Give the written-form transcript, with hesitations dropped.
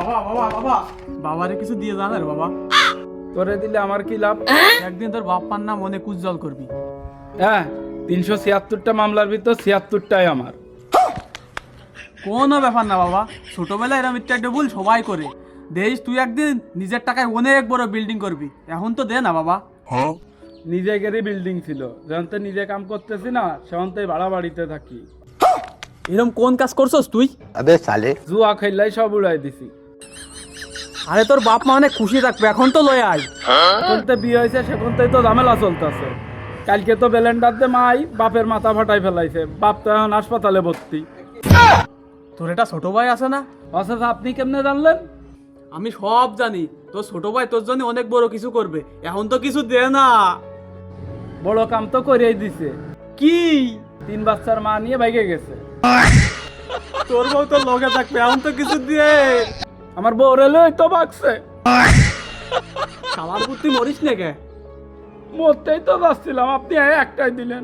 বাবা বাবা বাবা বাবারে কিছু দিয়ে জানা রে বাবা। তোরে দিলে আমার কি লাভ? একদিন তোর বাপ্পার নাম অনেক উজ্জ্বল করবি। হ্যাঁ, 376টা মামলার ভিতর 76টাই আমার। কোনো ব্যাপার না বাবা, ছোটবেলায় এরকম একটা ভুল সবাই করে। দেশ তুই একদিন নিজের টাকায় অনেক বড় বিল্ডিং করবি, এখন তো দে না বাবা। নিজেদেরই বিল্ডিং ছিল, যখন তো নিজে কাম করতেছি না সেখন তো ভাড়া বাড়িতে থাকি। এরকম কোন কাজ করছস তুই? अबे साले জুয়া খেললাই সব উড়াই দিছি। আরে তোর বাপ মা অনেক খুশি থাকবে, এখন তো লয়ে আয়। এখন তো বিয়ে হয়েছে, সেখান থেকে তো ঝামেলা চলতেছে। কালকে তো বেলেন্ডার দিয়ে মাই বাপের মাথা ফাটাই ফেলাইছে, বাপ তো এখন হাসপাতালে ভর্তি। তোর এটা ছোট ভাই আছে না? অথচ আপনি কেমনে জানলেন? আমি সব জানি, তোর ছোট ভাই তোর জন্য অনেক বড় কিছু করবে, এখন তো কিছু দে না। বড় কাম তো করেই দিছে, কি? 3 বাচ্চার মা নিয়ে বাইকে গেছে। তোর বউ তো লগে থাকবে, এখন তো কিছু দিয়ে। আমার বউ রেলই তো বাগছে। আমার বুদ্ধি মরিস না কে? মরতেই তো যাচ্ছিলাম, আপনি একটাই দিলেন।